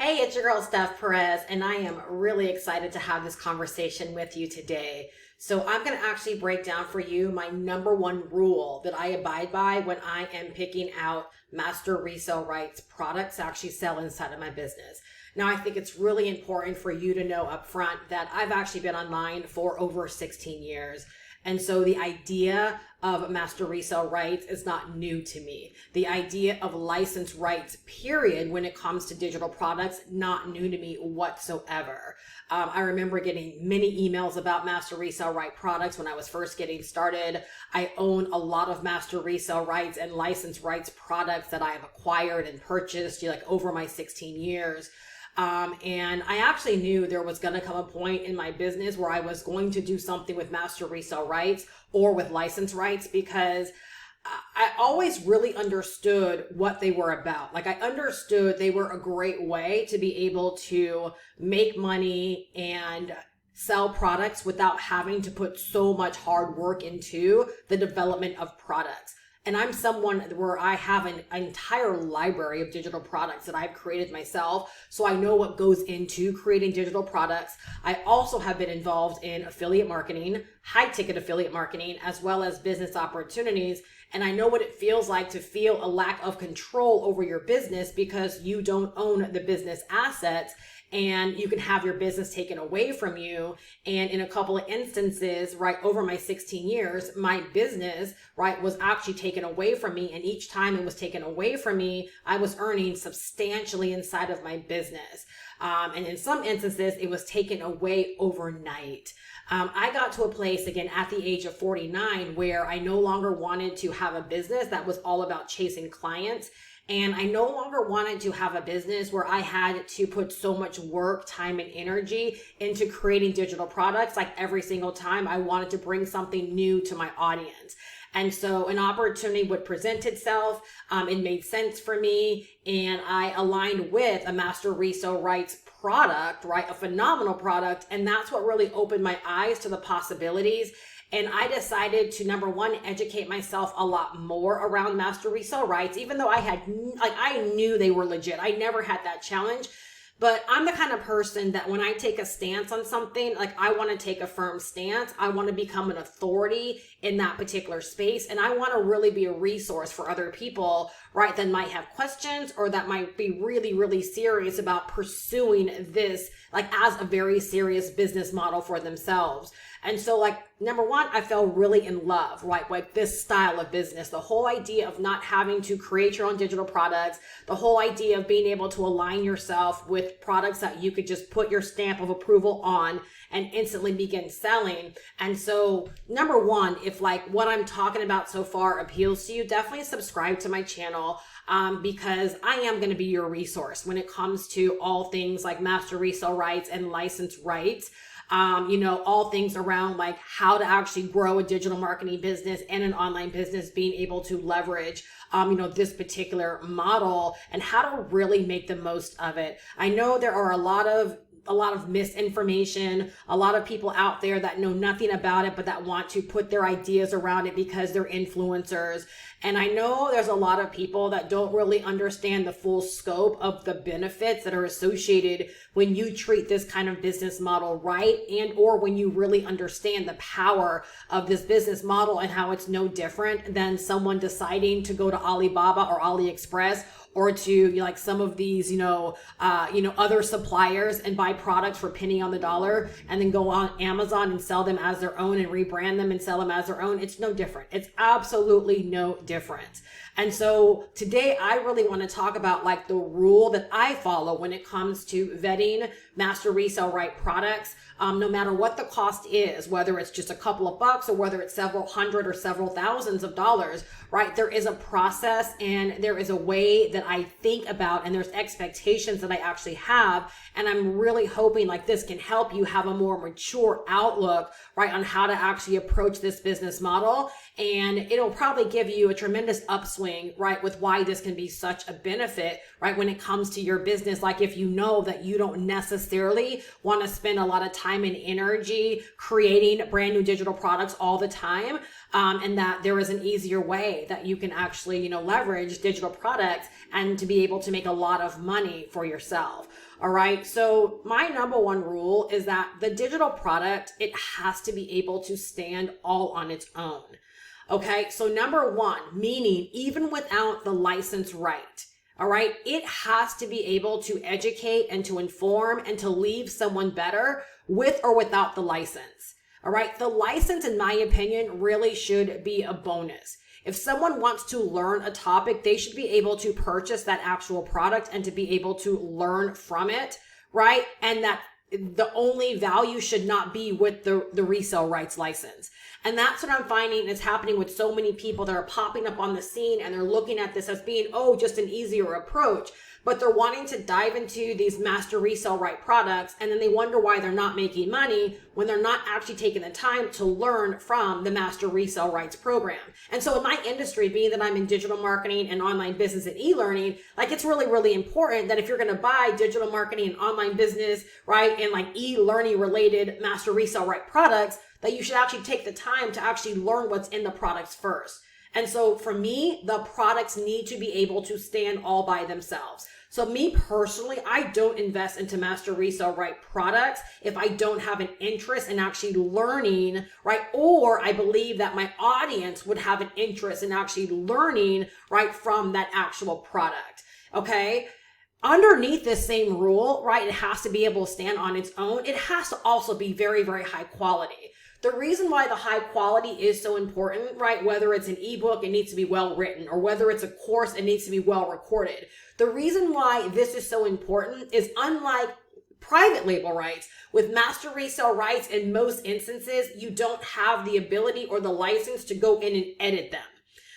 Hey, it's your girl Steph Perez, and I am really excited to have this conversation with you today. So I'm going to actually break down for you my number one rule that I abide by when I am picking out master resale rights products to actually sell inside of my business. Now, I think it's really important for you to know up front that I've actually been online for over 16 years. And so the idea of master resale rights is not new to me. The idea of license rights, period, when it comes to digital products, not new to me whatsoever. I remember getting many emails about master resale right products when I was first getting started. I own a lot of master resale rights and license rights products that I have acquired and purchased over my 16 years. And I actually knew there was going to come a point in my business where I was going to do something with master resale rights or with license rights, because I always really understood what they were about. I understood they were a great way to be able to make money and sell products without having to put so much hard work into the development of products. And I'm someone where I have an entire library of digital products that I've created myself. So I know what goes into creating digital products. I also have been involved in affiliate marketing, high ticket affiliate marketing, as well as business opportunities. And I know what it feels like to feel a lack of control over your business because you don't own the business assets. And you can have your business taken away from you. And in a couple of instances, over my 16 years, my business, was actually taken away from me. And each time it was taken away from me, I was earning substantially inside of my business. And in some instances, it was taken away overnight. I got to a place, again, at the age of 49, where I no longer wanted to have a business that was all about chasing clients. And I no longer wanted to have a business where I had to put so much work, time, and energy into creating digital products. Every single time I wanted to bring something new to my audience. And so an opportunity would present itself. It made sense for me. And I aligned with a master resale rights product, a phenomenal product. And that's what really opened my eyes to the possibilities. And I decided to, number one, educate myself a lot more around master resale rights, even though I knew they were legit. I never had that challenge. But I'm the kind of person that when I take a stance on something, I want to take a firm stance. I want to become an authority in that particular space. And I want to really be a resource for other people, that might have questions or that might be really, really serious about pursuing this, as a very serious business model for themselves. And so number one, I fell really in love, with this style of business, the whole idea of not having to create your own digital products, the whole idea of being able to align yourself with products that you could just put your stamp of approval on and instantly begin selling. And so number one, if what I'm talking about so far appeals to you, definitely subscribe to my channel. Because I am going to be your resource when it comes to all things like master resale rights and license rights. All things around how to actually grow a digital marketing business and an online business, being able to leverage, this particular model and how to really make the most of it. I know there are a lot of misinformation, a lot of people out there that know nothing about it, but that want to put their ideas around it because they're influencers. And I know there's a lot of people that don't really understand the full scope of the benefits that are associated when you treat this kind of business model right, and or when you really understand the power of this business model and how it's no different than someone deciding to go to Alibaba or AliExpress or to some of these, other suppliers and buy products for penny on the dollar and then go on Amazon and sell them as their own and rebrand them and sell them as their own. It's no different. It's absolutely no different. And so today I really want to talk about the rule that I follow when it comes to vetting master resale right products. No matter what the cost is, whether it's just a couple of bucks or whether it's several hundred or several thousands of dollars, there is a process and there is a way that I think about, and there's expectations that I actually have. And I'm really hoping this can help you have a more mature outlook, on how to actually approach this business model. And it'll probably give you a tremendous upswing wrestling, right, with why this can be such a benefit, right, when it comes to your business. Like if you know that you don't necessarily want to spend a lot of time and energy creating brand new digital products all the time, and that there is an easier way that you can actually, leverage digital products and to be able to make a lot of money for yourself. All right. So my number one rule is that the digital product, it has to be able to stand all on its own. Okay. So number one, meaning even without the license right. All right. It has to be able to educate and to inform and to leave someone better with or without the license. All right. The license, in my opinion, really should be a bonus. If someone wants to learn a topic, they should be able to purchase that actual product and to be able to learn from it, right? And that the only value should not be with the resale rights license. And that's what I'm finding is happening with so many people that are popping up on the scene, and they're looking at this as being, just an easier approach. But they're wanting to dive into these master resale right products, and then they wonder why they're not making money when they're not actually taking the time to learn from the master resale rights program. And so in my industry, being that I'm in digital marketing and online business and e-learning, like it's really, really important that if you're going to buy digital marketing and online business, right, and like e-learning related master resale right products, that you should actually take the time to actually learn what's in the products first. And so for me, the products need to be able to stand all by themselves. So me personally, I don't invest into master resale right products if I don't have an interest in actually learning, right? Or I believe that my audience would have an interest in actually learning, right, from that actual product. Okay. Underneath this same rule, right, it has to be able to stand on its own. It has to also be very, very high quality. The reason why the high quality is so important, right, whether it's an ebook, it needs to be well written, or whether it's a course, it needs to be well recorded. The reason why this is so important is unlike private label rights, with master resale rights, in most instances, you don't have the ability or the license to go in and edit them.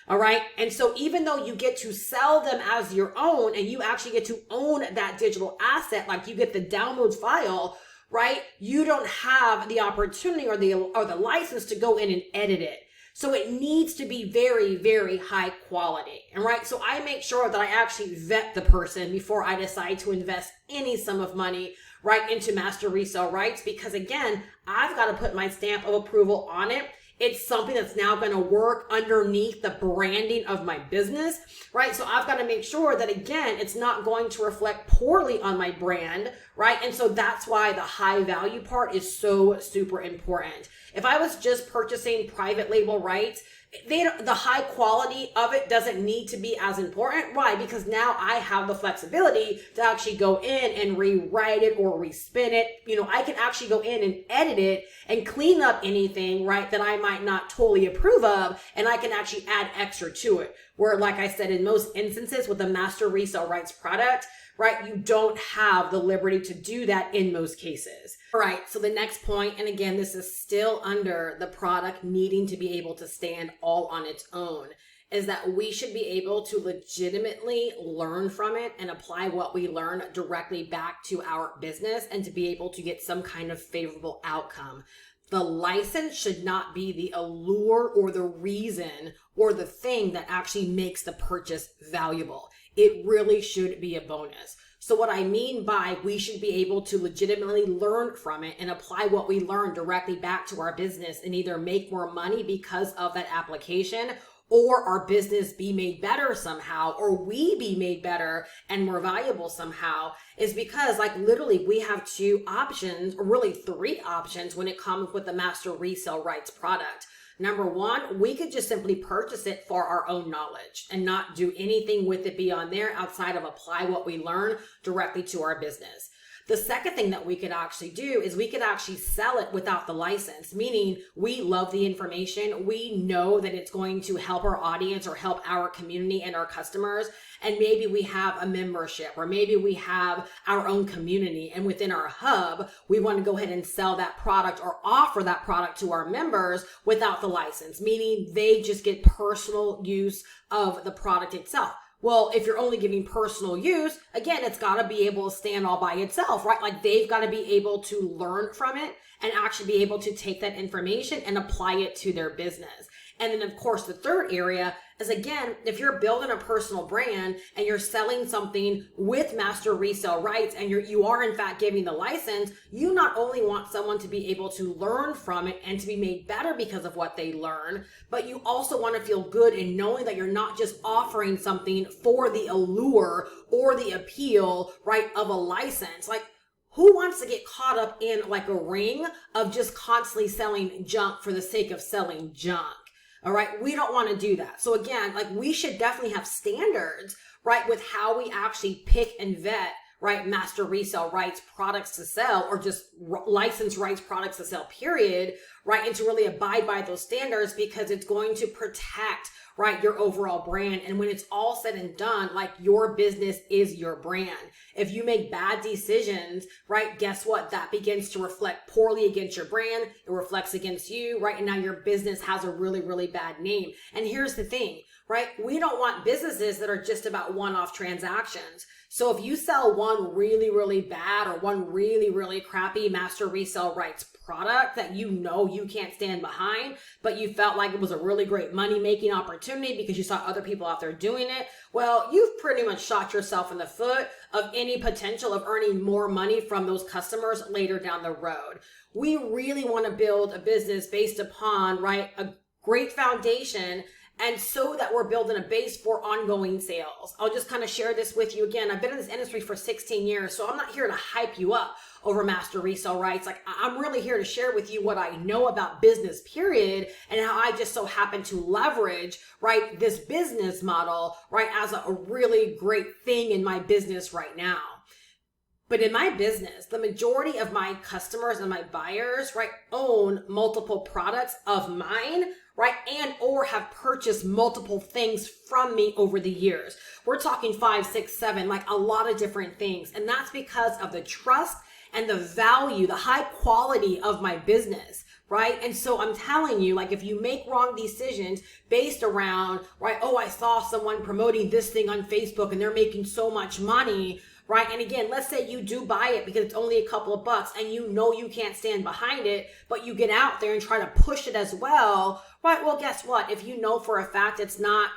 All right. And so even though you get to sell them as your own and you actually get to own that digital asset, like you get the downloads file, right? You don't have the opportunity or the license to go in and edit it. So it needs to be very, very high quality. And right. So I make sure that I actually vet the person before I decide to invest any sum of money right into master resale rights, because again, I've got to put my stamp of approval on it. It's something that's now going to work underneath the branding of my business, right? So I've got to make sure that, again, it's not going to reflect poorly on my brand, right? And so that's why the high value part is so super important. If I was just purchasing private label rights, the high quality of it doesn't need to be as important. Why? Because now I have the flexibility to actually go in and rewrite it or respin it. I can actually go in and edit it and clean up anything, right, that I might not totally approve of, and I can actually add extra to it. Where, like I said, in most instances with the master resale rights product, right, you don't have the liberty to do that in most cases. All right, so the next point, and again, this is still under the product needing to be able to stand all on its own, is that we should be able to legitimately learn from it and apply what we learn directly back to our business and to be able to get some kind of favorable outcome. The license should not be the allure or the reason or the thing that actually makes the purchase valuable. It really should be a bonus. So what I mean by we should be able to legitimately learn from it and apply what we learn directly back to our business and either make more money because of that application, or our business be made better somehow, or we be made better and more valuable somehow, is because like literally we have two options, or really three options when it comes with the master resale rights product. Number one, we could just simply purchase it for our own knowledge and not do anything with it beyond there outside of apply what we learn directly to our business. The second thing that we could actually do is we could actually sell it without the license, meaning we love the information. We know that it's going to help our audience or help our community and our customers. And maybe we have a membership, or maybe we have our own community. And within our hub, we want to go ahead and sell that product or offer that product to our members without the license, meaning they just get personal use of the product itself. Well, if you're only giving personal use, again, it's got to be able to stand all by itself, right? Like they've got to be able to learn from it and actually be able to take that information and apply it to their business. And then, of course, the third area is, again, if you're building a personal brand and you're selling something with master resale rights and you are in fact giving the license, you not only want someone to be able to learn from it and to be made better because of what they learn, but you also want to feel good in knowing that you're not just offering something for the allure or the appeal, right, of a license. Like, who wants to get caught up in like a ring of just constantly selling junk for the sake of selling junk? All right. We don't want to do that. So again, like, we should definitely have standards, right, with how we actually pick and vet, right, master resale rights products to sell, or just license rights products to sell, period, right, and to really abide by those standards, because it's going to protect, right, your overall brand. And when it's all said and done, like, your business is your brand. If you make bad decisions, right, guess what? That begins to reflect poorly against your brand. It reflects against you, right? And now your business has a really, really bad name. And here's the thing, right? We don't want businesses that are just about one-off transactions. So if you sell one really, really bad or one really, really crappy master resale rights product that you know you can't stand behind, but you felt like it was a really great money-making opportunity because you saw other people out there doing it, well, you've pretty much shot yourself in the foot of any potential of earning more money from those customers later down the road. We really want to build a business based upon, right, a great foundation, and so that we're building a base for ongoing sales. I'll just kind of share this with you again. I've been in this industry for 16 years, so I'm not here to hype you up over master resale rights. Like, I'm really here to share with you what I know about business, period, and how I just so happen to leverage, right, this business model, right, as a really great thing in my business right now. But in my business, the majority of my customers and my buyers, right, own multiple products of mine, right, and or have purchased multiple things from me over the years. We're talking 5, 6, 7, like a lot of different things. And that's because of the trust and the value, the high quality of my business, right? And so I'm telling you, like, if you make wrong decisions based around, right, oh, I saw someone promoting this thing on Facebook and they're making so much money, right? And again, let's say you do buy it because it's only a couple of bucks and you know you can't stand behind it, but you get out there and try to push it as well, right? Well, guess what? If you know for a fact it's not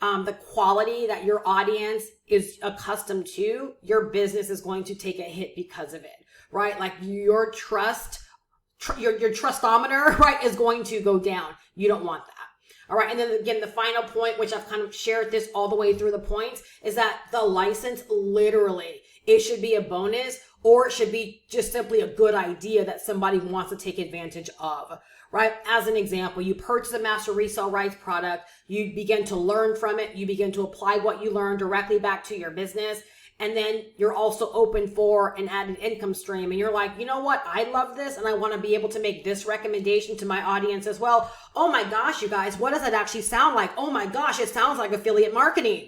the quality that your audience is accustomed to, your business is going to take a hit because of it, right? Like, your your trustometer, right, is going to go down. You don't want that. All right. And then again, the final point, which I've kind of shared this all the way through the points, is that the license, literally, it should be a bonus, or it should be just simply a good idea that somebody wants to take advantage of, right? As an example, you purchase a master resale rights product, you begin to learn from it, you begin to apply what you learned directly back to your business. And then you're also open for an added income stream. And you're like, you know what? I love this and I want to be able to make this recommendation to my audience as well. Oh my gosh, you guys, what does that actually sound like? Oh my gosh, it sounds like affiliate marketing.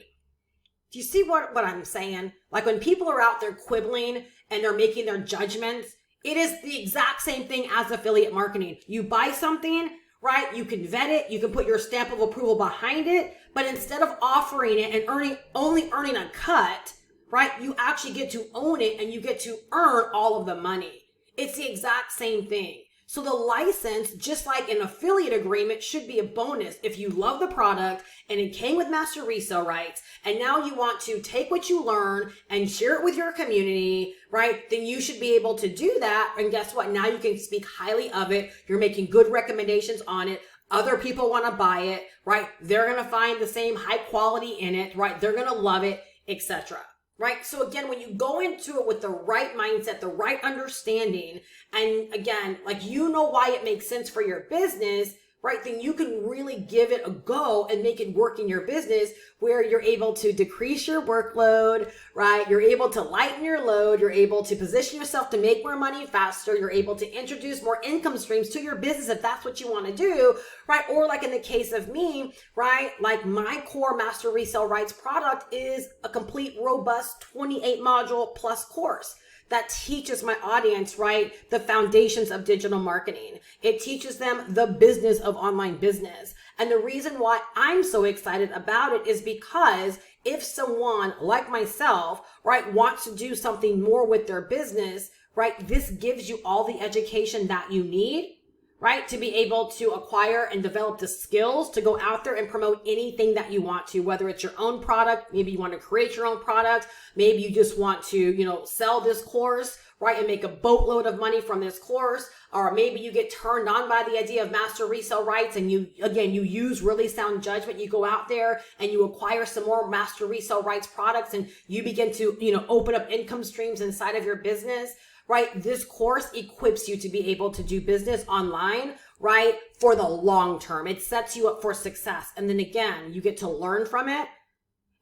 Do you see what I'm saying? Like, when people are out there quibbling and they're making their judgments, it is the exact same thing as affiliate marketing. You buy something, right? You can vet it. You can put your stamp of approval behind it. But instead of offering it and only earning a cut, right, you actually get to own it and you get to earn all of the money. It's the exact same thing. So the license, just like an affiliate agreement, should be a bonus. If you love the product and it came with master resale rights, and now you want to take what you learn and share it with your community, right, then you should be able to do that. And guess what? Now you can speak highly of it. You're making good recommendations on it. Other people want to buy it, right? They're going to find the same high quality in it, right? They're going to love it, etc. Right? So again, when you go into it with the right mindset, the right understanding, and again, like, you know why it makes sense for your business, right? Then you can really give it a go and make it work in your business, where you're able to decrease your workload, right? You're able to lighten your load. You're able to position yourself to make more money faster. You're able to introduce more income streams to your business if that's what you want to do, right? Or like in the case of me, right? Like, my core master resale rights product is a complete, robust 28 module plus course that teaches my audience, right, the foundations of digital marketing. It teaches them the business of online business. And the reason why I'm so excited about it is because if someone like myself, right, wants to do something more with their business, right, this gives you all the education that you need, right? To be able to acquire and develop the skills to go out there and promote anything that you want to, whether it's your own product, maybe you want to create your own product, maybe you just want to, sell this course, right? And make a boatload of money from this course. Or maybe you get turned on by the idea of master resale rights and you use really sound judgment. You go out there and you acquire some more master resale rights products and you begin to, open up income streams inside of your business, right? This course equips you to be able to do business online, right? For the long term. It sets you up for success. And then again, you get to learn from it.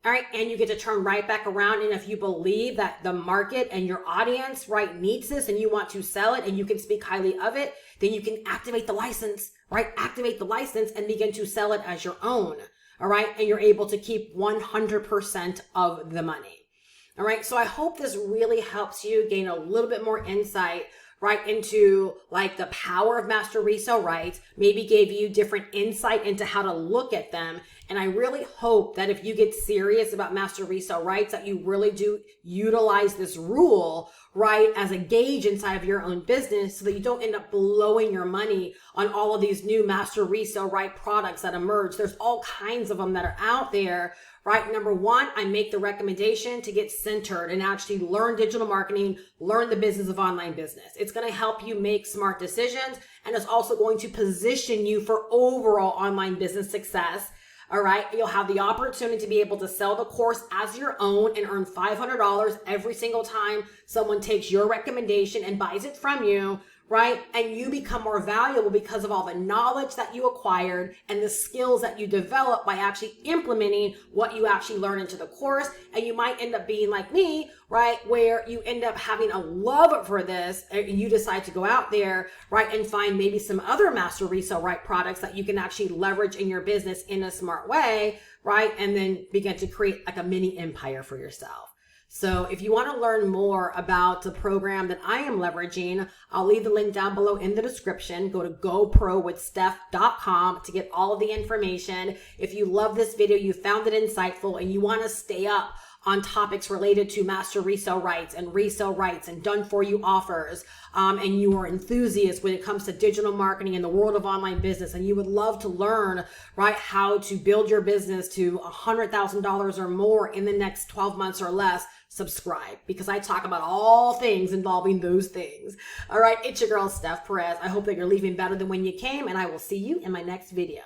All right. And you get to turn right back around. And if you believe that the market and your audience, right, needs this and you want to sell it and you can speak highly of it, then you can activate the license, right? Activate the license and begin to sell it as your own. All right. And you're able to keep 100% of the money. All right. So I hope this really helps you gain a little bit more insight right into like the power of master resale rights, maybe gave you different insight into how to look at them. And I really hope that if you get serious about master resale rights, that you really do utilize this rule, right, as a gauge inside of your own business so that you don't end up blowing your money on all of these new master resale right products that emerge. There's all kinds of them that are out there, right? Number one, I make the recommendation to get centered and actually learn digital marketing, learn the business of online business. It's going to help you make smart decisions, and it's also going to position you for overall online business success. All right. You'll have the opportunity to be able to sell the course as your own and earn $500 every single time someone takes your recommendation and buys it from you. Right. And you become more valuable because of all the knowledge that you acquired and the skills that you develop by actually implementing what you actually learn into the course. And you might end up being like me, right, where you end up having a love for this and you decide to go out there, right, and find maybe some other master resale right products that you can actually leverage in your business in a smart way, right, and then begin to create like a mini empire for yourself. So if you want to learn more about the program that I am leveraging, I'll leave the link down below in the description. Go to goprowithsteph.com to get all of the information. If you love this video, you found it insightful, and you want to stay up on topics related to master resale rights and resale rights and done for you offers, and you are enthusiasts when it comes to digital marketing in the world of online business, and you would love to learn, right, how to build your business to $100,000 or more in the next 12 months or less, subscribe, because I talk about all things involving those things. All right. It's your girl, Steph Perez. I hope that you're leaving better than when you came, and I will see you in my next video.